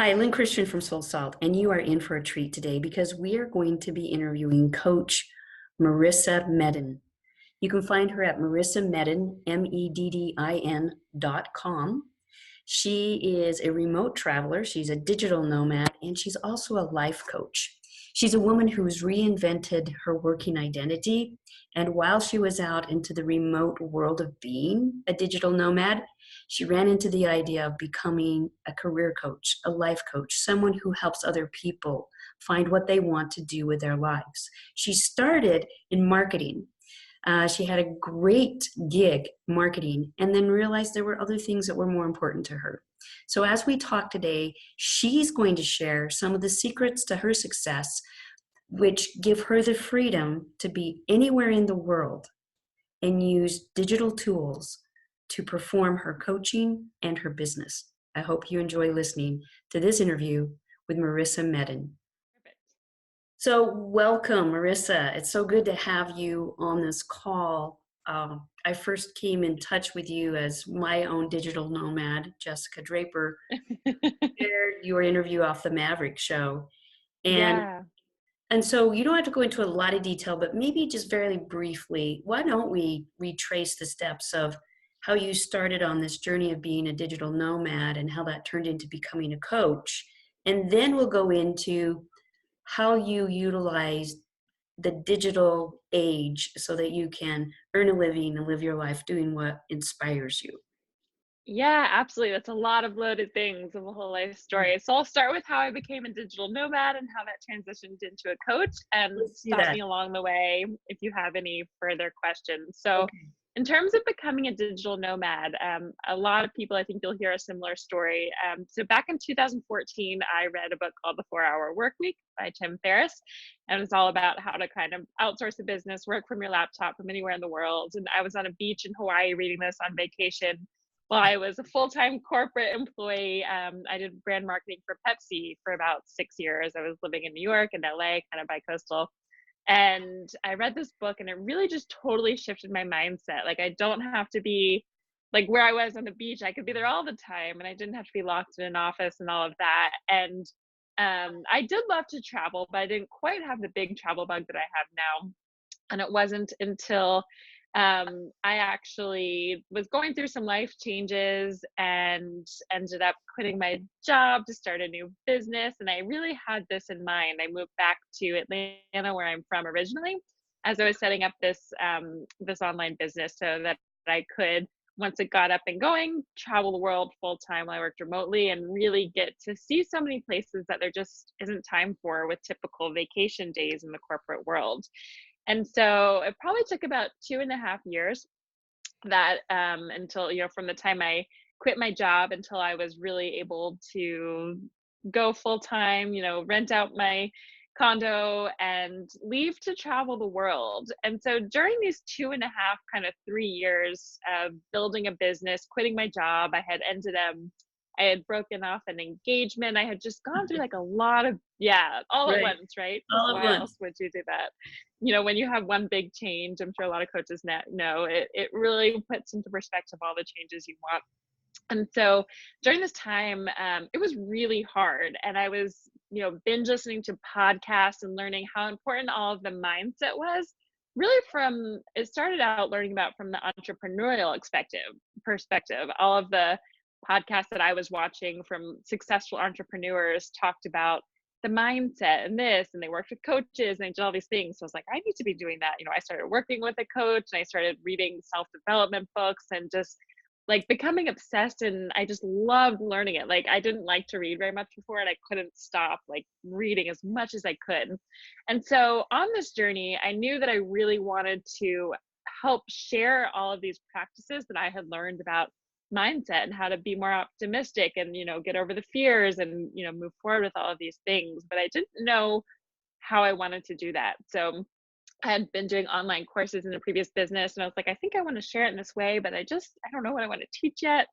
Hi, Lyn Christian from Soul Salt, and you are in for a treat today because we are going to be interviewing Coach Marisa Meddin. You can find her at Marisa Meddin, Meddin.com. She is a remote traveler, she's a digital nomad, and she's also a life coach. She's a woman who's reinvented her working identity, and while she was out into the remote world of being a digital nomad, she ran into the idea of becoming a career coach, a life coach, someone who helps other people find what they want to do with their lives. She started in marketing. She had a great gig marketing and then realized there were other things that were more important to her. So as we talk today, she's going to share some of the secrets to her success, which give her the freedom to be anywhere in the world and use digital tools to perform her coaching and her business. I hope you enjoy listening to this interview with Marisa Meddin. So welcome, Marisa. It's so good to have you on this call. I first came in touch with you as my own digital nomad, Jessica Draper, shared your interview off the Maverick show. Yeah. And so you don't have to go into a lot of detail, but maybe just very briefly, why don't we retrace the steps of how you started on this journey of being a digital nomad and how that turned into becoming a coach. And then we'll go into how you utilize the digital age so that you can earn a living and live your life doing what inspires you. Yeah, absolutely. That's a lot of loaded things of a whole life story. So I'll start with how I became a digital nomad and how that transitioned into a coach, and Let's do stop that. me along the way if you have any further questions. So Okay. in terms of becoming a digital nomad, a lot of people, I think you'll hear a similar story. So back in 2014, I read a book called The 4-Hour Workweek by Tim Ferriss, and it's all about how to kind of outsource a business, work from your laptop from anywhere in the world. And I was on a beach in Hawaii reading this on vacation. Well, I was a full-time corporate employee. I did brand marketing for Pepsi for about 6 years. I was living in New York and LA, kind of bi-coastal. And I read this book and it really just totally shifted my mindset. Like, I don't have to be like where I was on the beach. I could be there all the time and I didn't have to be locked in an office and all of that. And I did love to travel, but I didn't quite have the big travel bug that I have now. And it wasn't until I actually was going through some life changes and ended up quitting my job to start a new business. And I really had this in mind. I moved back to Atlanta, where I'm from originally, as I was setting up this online business so that I could, once it got up and going, travel the world full time while I worked remotely and really get to see so many places that there just isn't time for with typical vacation days in the corporate world. And so it probably took about 2.5 years that until, from the time I quit my job until I was really able to go full time, rent out my condo and leave to travel the world. And so during these 2.5, kind of 3 years of building a business, quitting my job, I had broken off an engagement. I had just gone through like a lot of, yeah, all at Right. once, right? Because All at why else once. would you do that? When you have one big change, I'm sure a lot of coaches know it really puts into perspective all the changes you want. And so during this time, it was really hard. And I was, binge listening to podcasts and learning how important all of the mindset was. Really, it started out learning about from the entrepreneurial perspective. All of the podcasts that I was watching from successful entrepreneurs talked about the mindset and this, and they worked with coaches and they did all these things. So I was like, I need to be doing that. I started working with a coach and I started reading self-development books and just like becoming obsessed, and I just loved learning it. Like, I didn't like to read very much before and I couldn't stop like reading as much as I could. And so on this journey, I knew that I really wanted to help share all of these practices that I had learned about mindset and how to be more optimistic and, get over the fears and, move forward with all of these things. But I didn't know how I wanted to do that. So I had been doing online courses in a previous business and I was like, I think I want to share it in this way, but I don't know what I want to teach yet.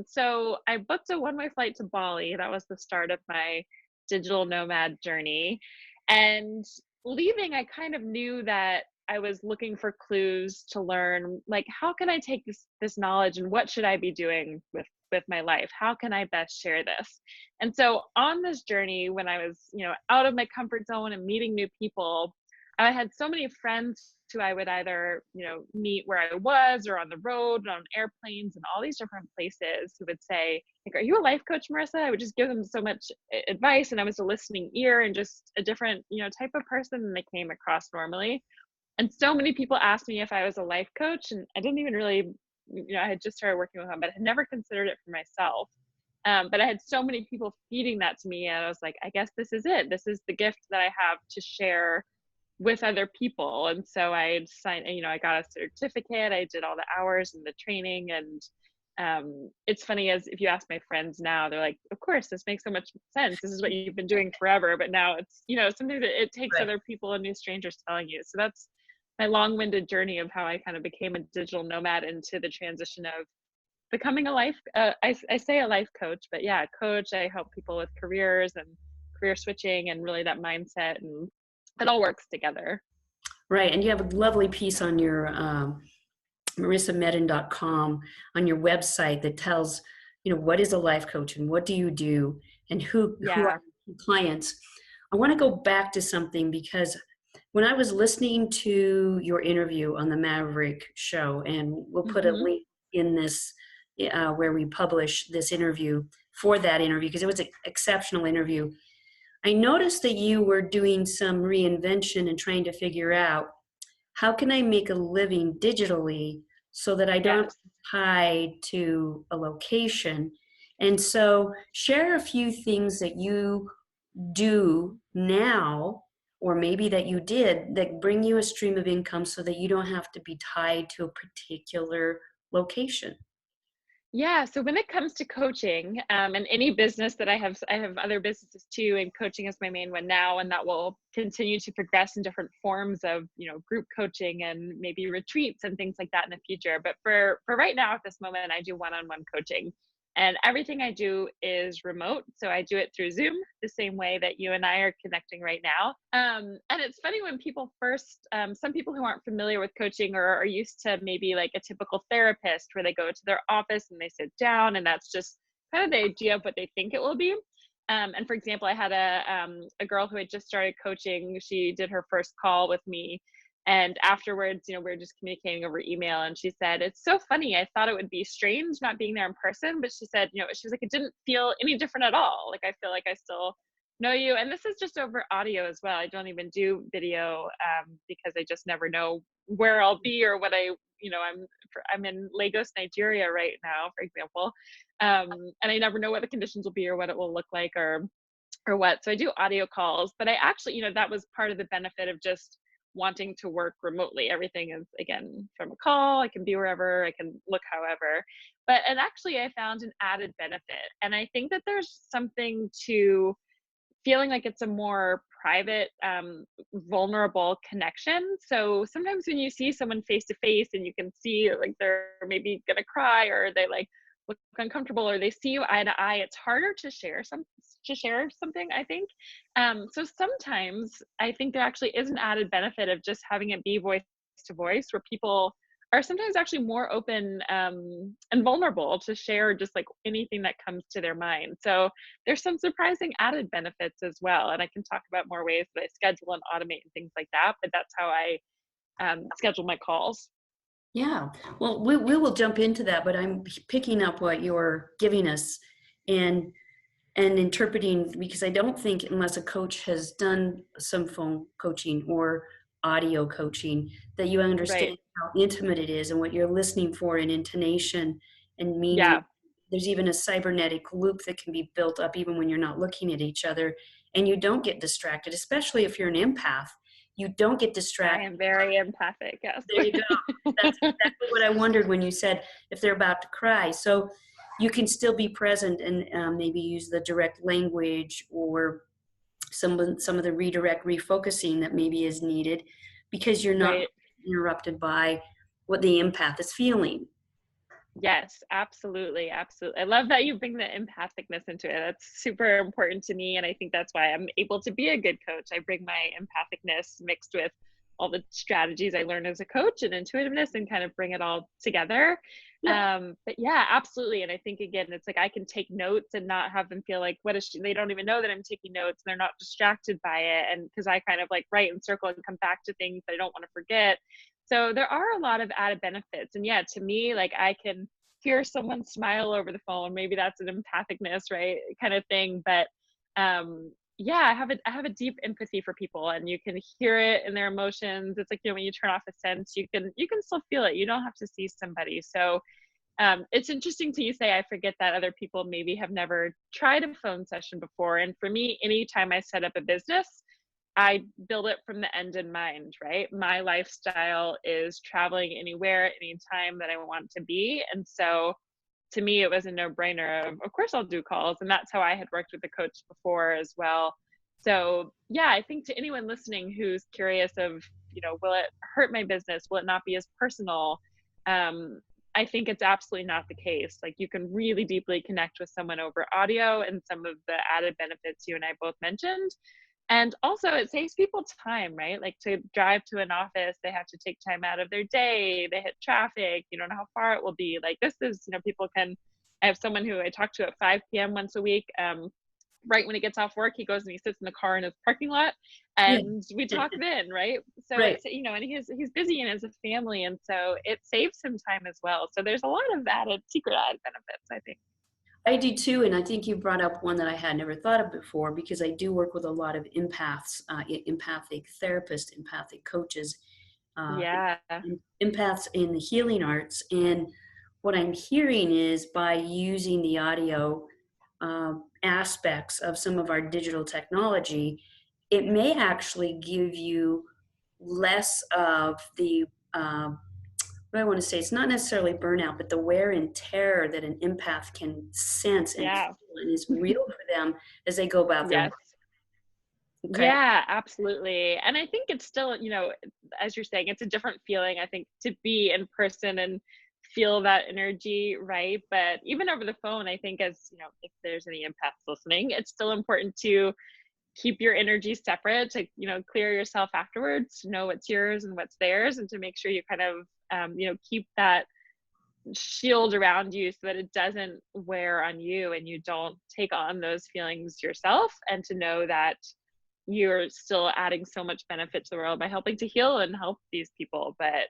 So I booked a one-way flight to Bali. That was the start of my digital nomad journey. And leaving, I kind of knew that I was looking for clues to learn, like, how can I take this knowledge and what should I be doing with with my life? How can I best share this? And so on this journey, when I was, out of my comfort zone and meeting new people, I had so many friends who I would either, meet where I was or on the road, on airplanes and all these different places, who would say, like, are you a life coach, Marisa? I would just give them so much advice, and I was a listening ear and just a different, type of person than they came across normally. And so many people asked me if I was a life coach, and I didn't even really, I had just started working with them, but I had never considered it for myself. But I had so many people feeding that to me, and I was like, I guess this is it. This is the gift that I have to share with other people. And so I signed, I got a certificate, I did all the hours and the training. And it's funny, as if you ask my friends now, they're like, of course, this makes so much sense. This is what you've been doing forever. But now it's, something that it takes Right. other people and new strangers telling you. So that's my long-winded journey of how I kind of became a digital nomad into the transition of becoming a life, I say a life coach, but yeah, coach. I help people with careers and career switching and really that mindset, and it all works together. Right. And you have a lovely piece on your marisameddin.com, on your website, that tells, what is a life coach and what do you do and who Yeah. are your clients. I want to go back to something, because when I was listening to your interview on the Maverick show, and we'll put a Hmm. link in this where we publish this interview for that interview, because it was an exceptional interview. I noticed that you were doing some reinvention and trying to figure out, how can I make a living digitally so that I don't have to Yes. be tied to a location? And so share a few things that you do now, or maybe that you did, that bring you a stream of income so that you don't have to be tied to a particular location. Yeah. So when it comes to coaching, and any business that I have other businesses too, and coaching is my main one now, and that will continue to progress in different forms of, group coaching and maybe retreats and things like that in the future. But for right now, at this moment, I do one-on-one coaching, and everything I do is remote. So I do it through Zoom, the same way that you and I are connecting right now. And it's funny when people first, some people who aren't familiar with coaching, or are used to maybe like a typical therapist where they go to their office and they sit down, and that's just kind of the idea of what they think it will be. And for example, I had a girl who had just started coaching. She did her first call with me, and afterwards, we were just communicating over email, and she said, it's so funny. I thought it would be strange not being there in person, but she said, she was like, it didn't feel any different at all. Like, I feel like I still know you. And this is just over audio as well. I don't even do video, because I just never know where I'll be or what I'm in Lagos, Nigeria right now, for example. And I never know what the conditions will be or what it will look like, or what. So I do audio calls, but I actually, that was part of the benefit of just wanting to work remotely. Everything is, again, from a call. I can be wherever, I can look however. But and actually I found an added benefit. And I think that there's something to feeling like it's a more private, vulnerable connection. So sometimes when you see someone face to face and you can see like they're maybe gonna cry, or they like look uncomfortable, or they see you eye to eye, it's harder to share something, I think. So sometimes I think there actually is an added benefit of just having it be voice to voice, where people are sometimes actually more open, and vulnerable to share just like anything that comes to their mind. So there's some surprising added benefits as well. And I can talk about more ways that I schedule and automate and things like that, but that's how I schedule my calls. Yeah, well, we will jump into that, but I'm picking up what you're giving us, and interpreting, because I don't think, unless a coach has done some phone coaching or audio coaching, that you Right. understand how intimate it is and what you're listening for in intonation and meaning. Yeah, There's even a cybernetic loop that can be built up even when you're not looking at each other, and you don't get distracted, especially if you're an empath. You don't get I distracted. am very empathic. Yes. There you go. That's exactly what I wondered when you said if they're about to cry. So you can still be present and maybe use the direct language, or some of the redirect refocusing that maybe is needed, because you're not Right. interrupted by what the empath is feeling. Yes, absolutely. Absolutely. I love that you bring the empathicness into it. That's super important to me. And I think that's why I'm able to be a good coach. I bring my empathicness mixed with all the strategies I learned as a coach and intuitiveness and kind of bring it all together. Yeah. But yeah, absolutely. And I think again, it's like I can take notes and not have them feel like, what is she? They don't even know that I'm taking notes and they're not distracted by it. And because I kind of like write and circle and come back to things that I don't want to forget. So there are a lot of added benefits. And yeah, to me, like I can hear someone smile over the phone. Maybe that's an empathicness, right? Kind of thing. But yeah, I have a deep empathy for people, and you can hear it in their emotions. It's like, when you turn off a sense, you can still feel it. You don't have to see somebody. So it's interesting to you say, I forget that other people maybe have never tried a phone session before. And for me, anytime I set up a business, I build it from the end in mind, right? My lifestyle is traveling anywhere, anytime that I want to be. And so to me, it was a no-brainer of course I'll do calls. And that's how I had worked with a coach before as well. So yeah, I think to anyone listening who's curious of, will it hurt my business? Will it not be as personal? I think it's absolutely not the case. Like you can really deeply connect with someone over audio and some of the added benefits you and I both mentioned. And also it saves people time, right? Like to drive to an office, they have to take time out of their day, they hit traffic, you don't know how far it will be. Like this is, people can, I have someone who I talk to at 5 p.m. once a week. Right when he gets off work, he goes and he sits in the car in his parking lot Yeah. and we talk then, right? So Right. it's, and he's busy and has a family. And so it saves him time as well. So there's a lot of secret added benefits, I think. I do too, and I think you brought up one that I had never thought of before because I do work with a lot of empaths, empathic therapists, empathic coaches, uh, Yeah. empaths in the healing arts. And what I'm hearing is by using the audio aspects of some of our digital technology, it may actually give you less of the what I want to say, it's not necessarily burnout, but the wear and tear that an empath can sense and Yeah. feel and is real for them as they go about their work. Yes. Okay. Yeah, absolutely. And I think it's still, as you're saying, it's a different feeling, I think, to be in person and feel that energy, right? But even over the phone, I think as, if there's any empaths listening, it's still important to keep your energy separate, to, clear yourself afterwards, to know what's yours and what's theirs, and to make sure you kind of, keep that shield around you so that it doesn't wear on you and you don't take on those feelings yourself, and to know that you're still adding so much benefit to the world by helping to heal and help these people. But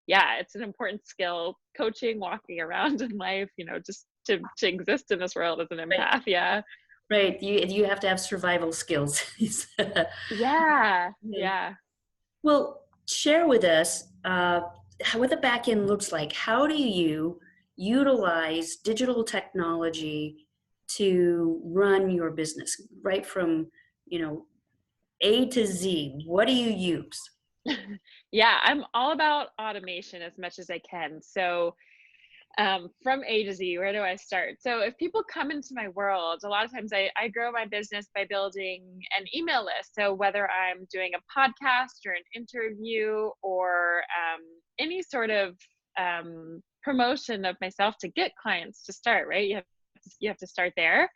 yeah, it's an important skill, coaching, walking around in life, just to exist in this world as an Right. empath. Yeah. Right. You have to have survival skills. Yeah. Yeah. Yeah. Well, share with us what the back end looks like. How do you utilize digital technology to run your business right from, you know, A to Z? What do you use? Yeah, I'm all about automation as much as I can. So from A to Z, where do I start? So if people come into my world, a lot of times I grow my business by building an email list. So whether I'm doing a podcast or an interview or any sort of promotion of myself to get clients to start, right? You have to start there.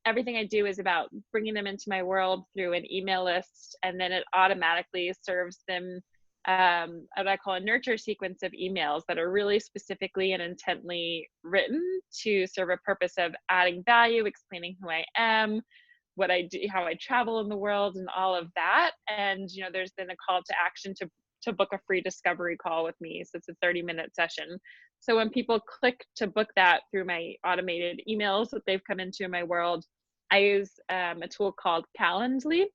Everything I do is about bringing them into my world through an email list, and then it automatically serves them what I call a nurture sequence of emails that are really specifically and intently written to serve a purpose of adding value, explaining who I am, what I do, how I travel in the world, and all of that. And there's then a call to action to book a free discovery call with me. So it's a 30-minute session. So when people click to book that through my automated emails that they've come into my world, I use a tool called Calendly.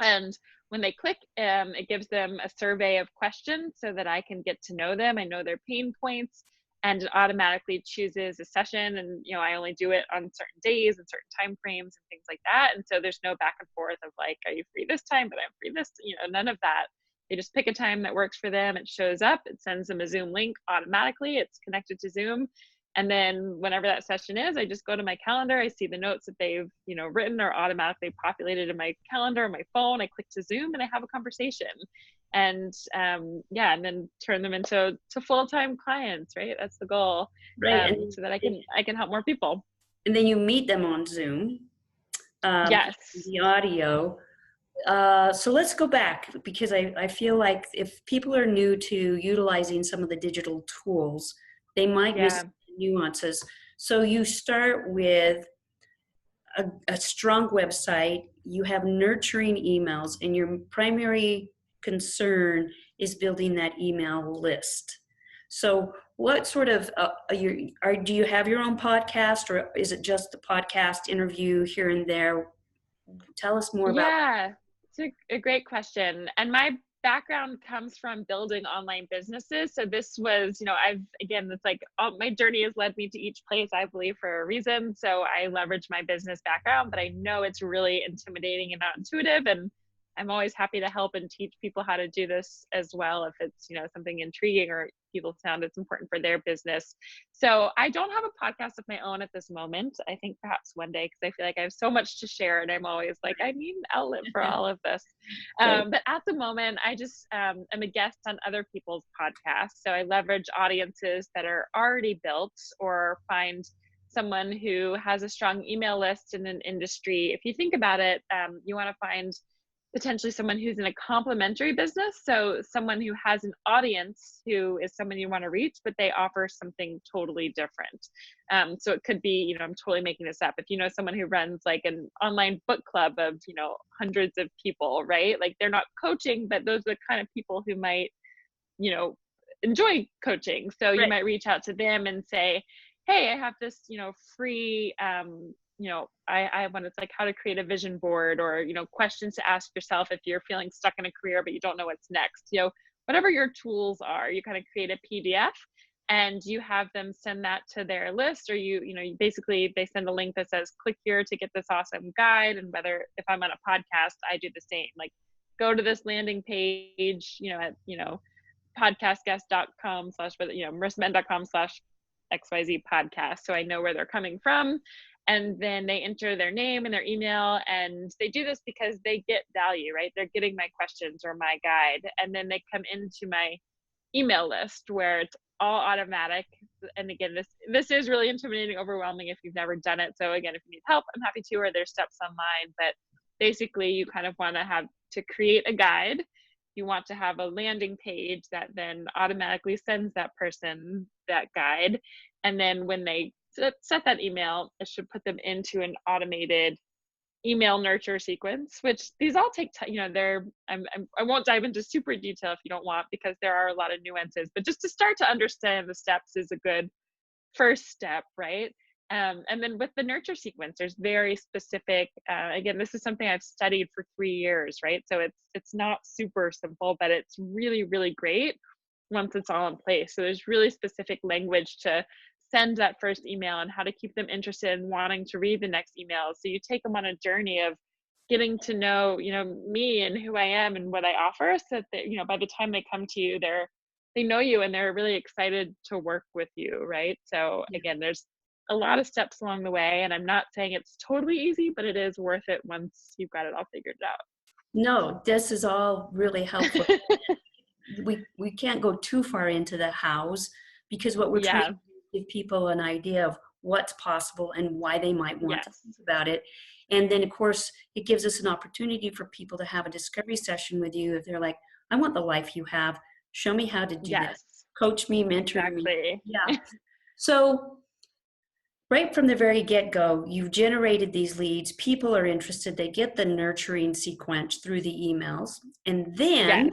And when they click, it gives them a survey of questions so that I can get to know them. I know their pain points, and it automatically chooses a session. And I only do it on certain days and certain time frames and things like that. And so there's no back and forth of like, are you free this time? But I'm free this. None of that. They just pick a time that works for them. It shows up. It sends them a Zoom link automatically. It's connected to Zoom. And then whenever that session is, I just go to my calendar. I see the notes that they've, written are automatically populated in my calendar, my phone. I click to Zoom and I have a conversation. And yeah, and then turn them into full-time clients, right? That's the goal. Right. So that I can help more people. And then you meet them on Zoom, Yes. the audio. So let's go back, because I feel like if people are new to utilizing some of the digital tools, they might miss Yeah. nuances. So you start with a strong website, you have nurturing emails, and your primary concern is building that email list. So what sort of, do you have your own podcast, or is it just the podcast interview here and there? Tell us more about. Yeah, it's a great question. And my background comes from building online businesses. So this was, again, it's like my journey has led me to each place, I believe, for a reason. So I leverage my business background, but I know it's really intimidating and not intuitive. And I'm always happy to help and teach people how to do this as well, if it's, something intriguing or people found it's important for their business. So I don't have a podcast of my own at this moment. I think perhaps one day, because I feel like I have so much to share and I'm always like, I need an outlet for all of this. But at the moment, I just am a guest on other people's podcasts. So I leverage audiences that are already built, or find someone who has a strong email list in an industry. If you think about it, you want to find potentially someone who's in a complementary business. So someone who has an audience who is someone you want to reach, but they offer something totally different. So it could be, I'm totally making this up. If you know someone who runs like an online book club of, hundreds of people, right? Like they're not coaching, but those are the kind of people who might, enjoy coaching. So you might reach out to them and say, hey, I have this, free, I want, it's like how to create a vision board, or, questions to ask yourself if you're feeling stuck in a career, but you don't know what's next. Whatever your tools are, you kind of create a PDF and you have them send that to their list, or basically they send a link that says, click here to get this awesome guide. And whether, if I'm on a podcast, I do the same, like go to this landing page, at, podcastguest.com / marisamedin.com / XYZ podcast. So I know where they're coming from. And then they enter their name and their email, and they do this because they get value, right? They're getting my questions or my guide. And then they come into my email list where it's all automatic. And again, this is really intimidating, overwhelming if you've never done it. So again, if you need help, I'm happy to, or there's steps online. But basically you kind of want to have to create a guide. You want to have a landing page that then automatically sends that person that guide. And then when they set that email, it should put them into an automated email nurture sequence, which these all take time. I won't dive into super detail if you don't want, because there are a lot of nuances, but just to start to understand the steps is a good first step, right? And then with the nurture sequence, there's very specific, again, this is something I've studied for 3 years, right? So it's not super simple, but it's really, really great once it's all in place. So there's really specific language to send that first email and how to keep them interested in wanting to read the next email. So you take them on a journey of getting to know, me and who I am and what I offer, so that, by the time they come to you, they know you and they're really excited to work with you, right? So again, there's a lot of steps along the way, and I'm not saying it's totally easy, but it is worth it once you've got it all figured out. No, this is all really helpful. we can't go too far into the hows, because what we're trying to do is give people an idea of what's possible and why they might want to think about it. And then of course it gives us an opportunity for people to have a discovery session with you. If they're like, I want the life you have, show me how to do this, coach me, mentor me. Yeah. So right from the very get-go, you've generated these leads, people are interested, they get the nurturing sequence through the emails, and then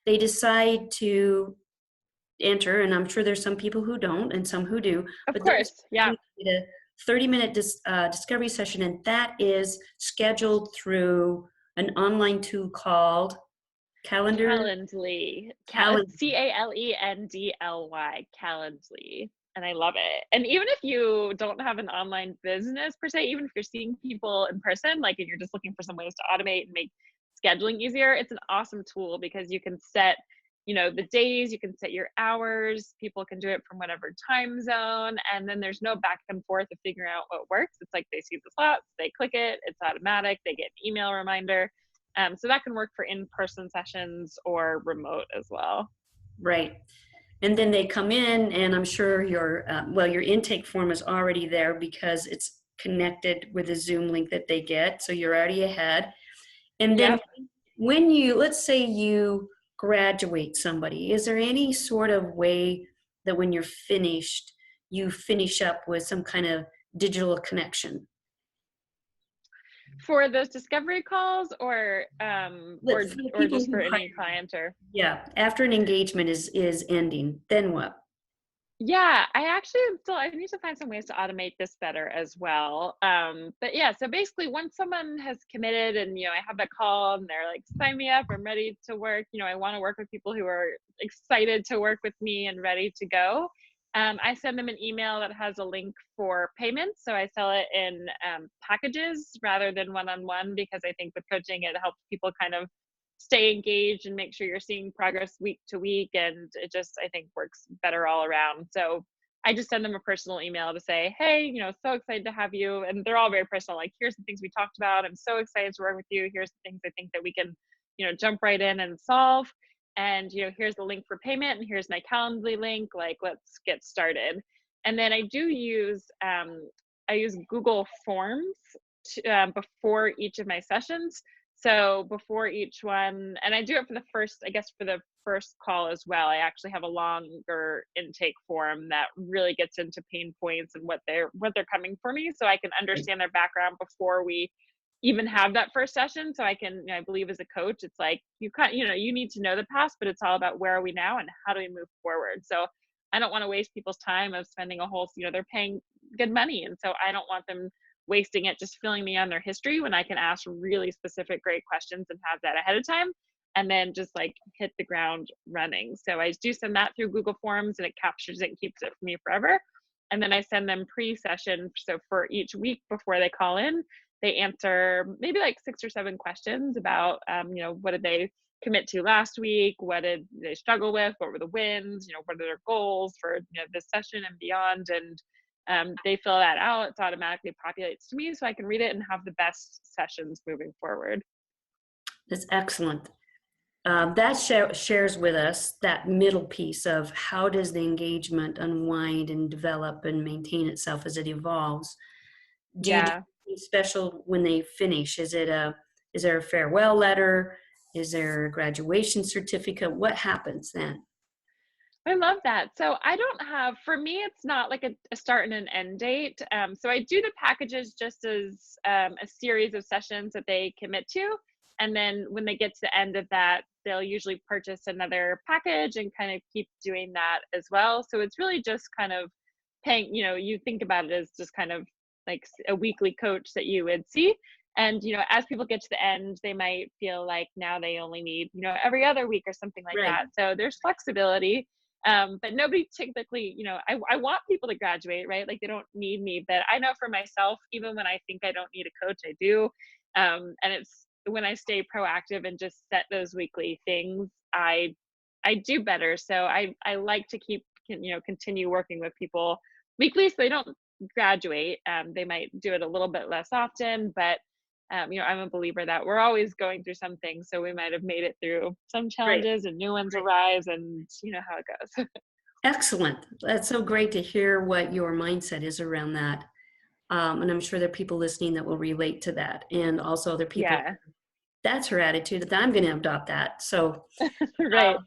they decide to enter, and I'm sure there's some people who don't and some who do. Of course, yeah. A 30-minute discovery session, and that is scheduled through an online tool called Calendly. CALENDLY, Calendly. And I love it. And even if you don't have an online business per se, even if you're seeing people in person, like if you're just looking for some ways to automate and make scheduling easier, it's an awesome tool because you can set, the days, you can set your hours, people can do it from whatever time zone. And then there's no back and forth of figuring out what works. It's like they see the slots, they click it, it's automatic, they get an email reminder. So that can work for in-person sessions or remote as well. Right. And then they come in, and I'm sure your intake form is already there because it's connected with a Zoom link that they get. So you're already ahead. And then Yep. when let's say you graduate somebody, is there any sort of way that when you're finished, you finish up with some kind of digital connection? For those discovery calls, For the or people just who for hire any you. client, or Yeah, after an engagement is ending, then what? yeah, I actually am still, I need to find some ways to automate this better as well. But yeah, so basically once someone has committed and, I have that call and they're like, sign me up, I'm ready to work. I want to work with people who are excited to work with me and ready to go. I send them an email that has a link for payment. So I sell it in packages rather than one-on-one, because I think with coaching, it helps people kind of stay engaged and make sure you're seeing progress week to week, and it just, I think, works better all around. So I just send them a personal email to say, hey, so excited to have you, and they're all very personal, like, here's the things we talked about, I'm so excited to work with you, here's the things I think that we can jump right in and solve, and here's the link for payment, and here's my Calendly link, like, let's get started. And then I use Google Forms before each of my sessions. So before each one, and I do it for the first, I guess for the first call as well, I actually have a longer intake form that really gets into pain points and what they're coming for me, so I can understand their background before we even have that first session. So I can, I believe as a coach, it's like you need to know the past, but it's all about where are we now and how do we move forward. So I don't want to waste people's time of spending a whole, they're paying good money, and so I don't want them wasting it just filling me on their history, when I can ask really specific, great questions and have that ahead of time, and then just like hit the ground running. So I do send that through Google Forms, and it captures it and keeps it for me forever. And then I send them pre-session. So for each week before they call in, they answer maybe like 6 or 7 questions about, what did they commit to last week? What did they struggle with? What were the wins? What are their goals for, this session and beyond? And they fill that out. It's automatically populates to me, so I can read it and have the best sessions moving forward. That's excellent. That shares with us that middle piece of how does the engagement unwind and develop and maintain itself as it evolves. Do you do Yeah. anything special when they finish? Is there a farewell letter? Is there a graduation certificate? What happens then? I love that. So I don't have, for me, it's not like a start and an end date. So I do the packages just as a series of sessions that they commit to. And then when they get to the end of that, they'll usually purchase another package and kind of keep doing that as well. So it's really just kind of paying, you think about it as just kind of like a weekly coach that you would see. And, as people get to the end, they might feel like now they only need, every other week or something like Right, that. So there's flexibility, but nobody typically, I want people to graduate, right? Like, they don't need me, but I know for myself, even when I think I don't need a coach, I do. And it's when I stay proactive and just set those weekly things, I do better. So I like to continue working with people weekly, so they don't graduate. They might do it a little bit less often, but I'm a believer that we're always going through something. So we might have made it through some right, challenges and new ones right. arise, and you know how it goes. Excellent. That's so great to hear what your mindset is around that. And I'm sure there are people listening that will relate to that. And also other people, Yeah. that's her attitude, that I'm going to adopt that. Right.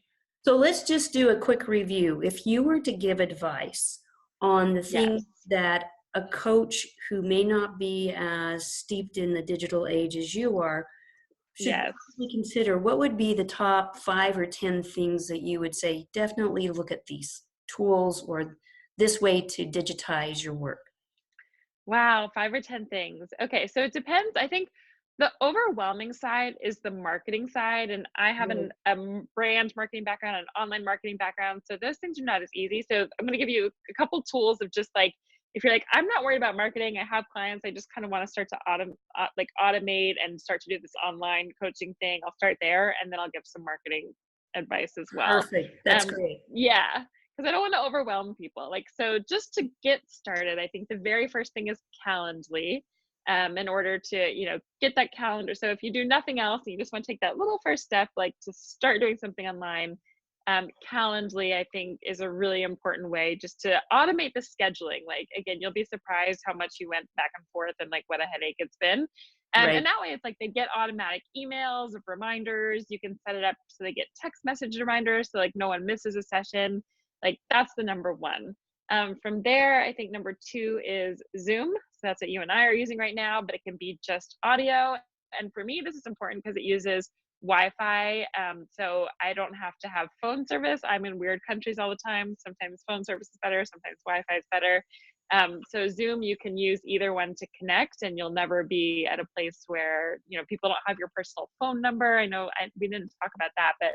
So let's just do a quick review. If you were to give advice on the things Yes. that a coach who may not be as steeped in the digital age as you are should Yes. probably consider, what would be the top 5 or 10 things that you would say, definitely look at these tools or this way to digitize your work? Wow, 5 or 10 things. Okay, so it depends. I think the overwhelming side is the marketing side, and I have Right. brand marketing background and online marketing background, so those things are not as easy. So I'm going to give you a couple tools of just like, if you're like, I'm not worried about marketing, I have clients, I just kind of want to start to automate and start to do this online coaching thing. I'll start there, and then I'll give some marketing advice as well. Perfect. That's Um, great. yeah, because I don't want to overwhelm people. Like, so just to get started, I think the very first thing is Calendly. In order to, get that calendar. So if you do nothing else and you just want to take that little first step, like to start doing something online, Calendly, I think, is a really important way just to automate the scheduling. Like, again, you'll be surprised how much you went back and forth and like what a headache it's been. And Right. that way it's like they get automatic emails of reminders. You can set it up so they get text message reminders, so like no one misses a session. Like that's the number one. From there, I think number two is Zoom. So that's what you and I are using right now, but it can be just audio. And for me, this is important because it uses Wi-Fi. So I don't have to have phone service. I'm in weird countries all the time. Sometimes phone service is better, sometimes Wi-Fi is better. So Zoom, you can use either one to connect, and you'll never be at a place where, people don't have your personal phone number. I know we didn't talk about that, but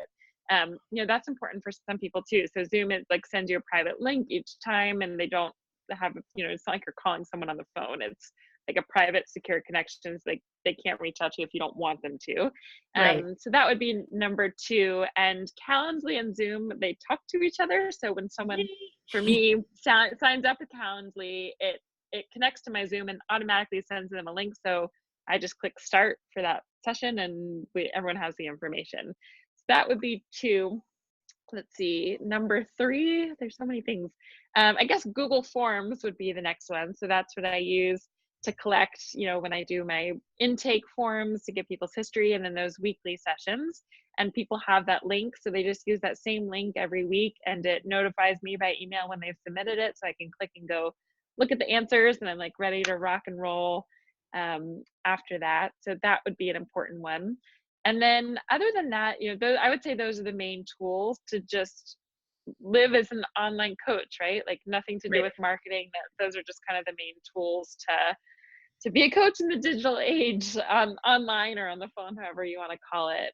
that's important for some people too. So Zoom, it like sends you a private link each time, and they don't have, it's not like you're calling someone on the phone. It's like a private secure connection. So they can't reach out to you if you don't want them to. Right. So that would be number two. And Calendly and Zoom, they talk to each other. So when someone, for me, signs up with Calendly, it connects to my Zoom and automatically sends them a link. So I just click start for that session, and everyone has the information. So that would be two. Let's see, number three, there's so many things. I guess Google Forms would be the next one. So that's what I use to collect, when I do my intake forms to get people's history, and then those weekly sessions. And people have that link. So they just use that same link every week, and it notifies me by email when they've submitted it. So I can click and go look at the answers, and I'm like ready to rock and roll after that. So that would be an important one. And then other than that, I would say those are the main tools to just live as an online coach, right? Like nothing to do Right. with marketing. Those are just kind of the main tools to be a coach in the digital age, online or on the phone, however you want to call it.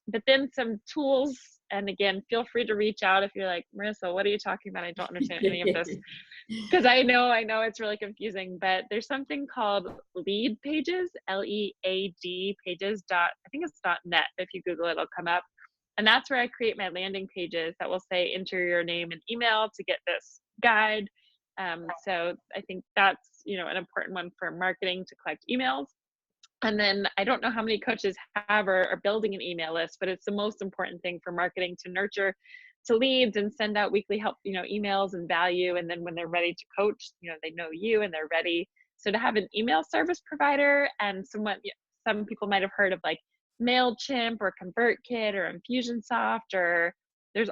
But then some tools, and again, feel free to reach out if you're like, Marisa, what are you talking about? I don't understand any of this. Because I know it's really confusing, but there's something called Lead Pages, Lead pages dot, I think it's .net. If you Google it, it'll come up. And that's where I create my landing pages that will say enter your name and email to get this guide. So I think that's, an important one for marketing, to collect emails. And then I don't know how many coaches have or are building an email list, but it's the most important thing for marketing, to nurture to leads and send out weekly help, emails and value. And then when they're ready to coach, they know you and they're ready. So to have an email service provider, and some people might have heard of like MailChimp or ConvertKit or Infusionsoft, or there's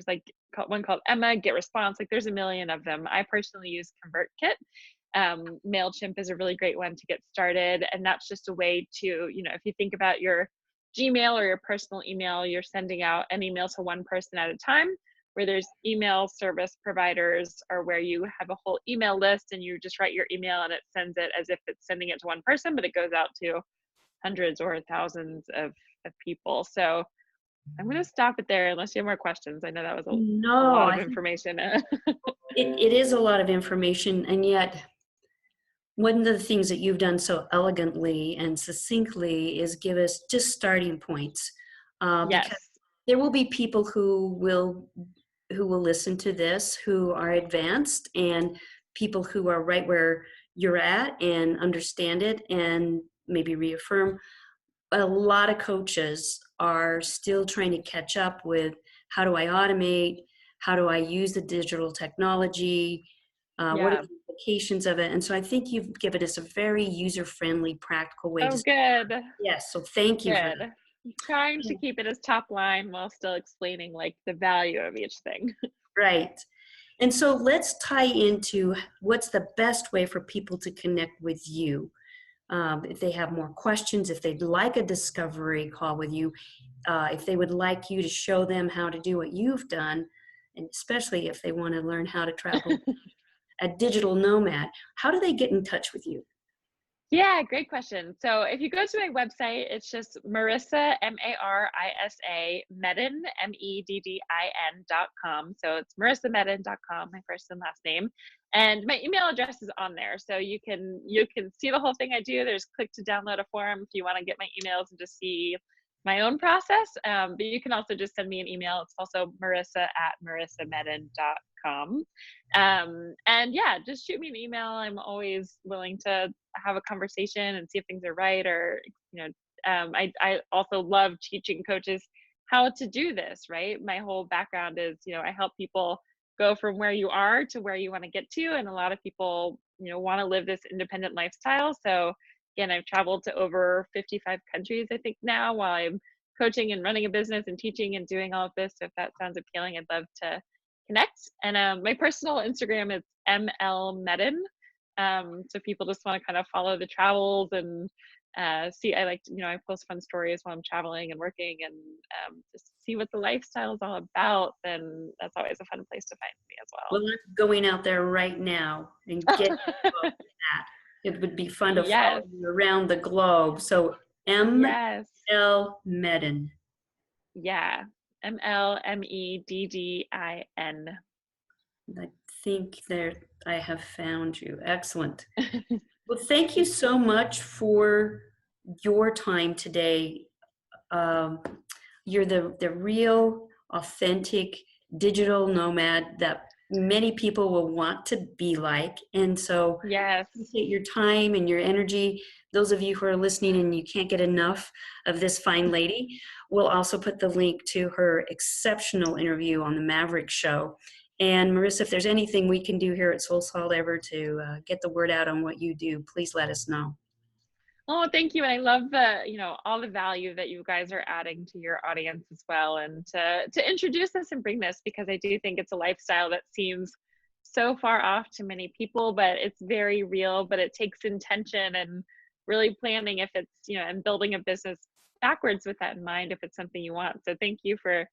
like one called Emma, Get Response. Like there's a million of them. I personally use ConvertKit. MailChimp is a really great one to get started. And that's just a way to, if you think about your Gmail or your personal email, you're sending out an email to one person at a time, where there's email service providers, or where you have a whole email list and you just write your email and it sends it as if it's sending it to one person, but it goes out to hundreds or thousands of people. So I'm going to stop it there unless you have more questions. I know that was a No, lot of I think information. it is a lot of information, and yet one of the things that you've done so elegantly and succinctly is give us just starting points, because Yes. there will be people who will listen to this who are advanced, and people who are right where you're at and understand it and maybe reaffirm. A lot of coaches are still trying to catch up with, how do I automate? How do I use the digital technology? What are Yeah. the implications of it? And so I think you've given us a very user-friendly, practical way to. Oh, good. Yes, so thank you for Good. that. Trying to keep it as top line while still explaining like the value of each thing. Right. And so let's tie into what's the best way for people to connect with you. If they have more questions, if they'd like a discovery call with you, if they would like you to show them how to do what you've done, and especially if they want to learn how to travel a digital nomad, how do they get in touch with you? Yeah, great question. So if you go to my website, it's just Marisa, Marisa Meddin, Meddin.com. So it's marisameddin.com, my first and last name. And my email address is on there. So you can see the whole thing I do. There's click to download a form if you want to get my emails and just see my own process. But you can also just send me an email. It's also marisameddin.com. And yeah, just shoot me an email. I'm always willing to have a conversation and see if things are right, or I also love teaching coaches how to do this, right? My whole background is, I help people go from where you are to where you want to get to, and a lot of people want to live this independent lifestyle. So again, I've traveled to over 55 countries, I think now, while I'm coaching and running a business and teaching and doing all of this. So if that sounds appealing, I'd love to connect. And my personal Instagram is ML Meddin. So people just want to kind of follow the travels and see, I like to, I post fun stories while I'm traveling and working, and just see what the lifestyle is all about. Then that's always a fun place to find me as Well, I'm going out there right now and get well. that. It would be fun to follow Yes, you around the globe. So yes, M.L. Meddin. yeah. MLMEDDIN. I think there I have found you. Excellent. Well, thank you so much for your time today. Um, you're the real, authentic digital nomad that many people will want to be like. And so Yes. appreciate your time and your energy. Those of you who are listening and you can't get enough of this fine lady, we'll also put the link to her exceptional interview on the Maverick Show. And Marisa, if there's anything we can do here at Soul Salt ever to get the word out on what you do, please let us know. Oh, thank you. And I love the, all the value that you guys are adding to your audience as well. And to introduce this and bring this, because I do think it's a lifestyle that seems so far off to many people, but it's very real, but it takes intention and really planning if it's, and building a business backwards with that in mind, if it's something you want. So thank you for,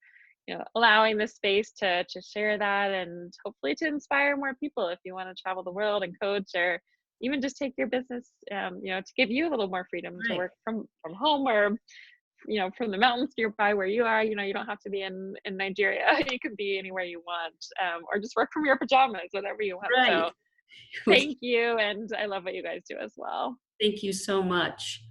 allowing the space to share that, and hopefully to inspire more people if you want to travel the world and coach, or even just take your business, to give you a little more freedom to Right. work from home, or, from the mountains nearby where you are. You don't have to be in Nigeria. You can be anywhere you want, or just work from your pajamas, whatever you want. Right. So thank you. And I love what you guys do as well. Thank you so much.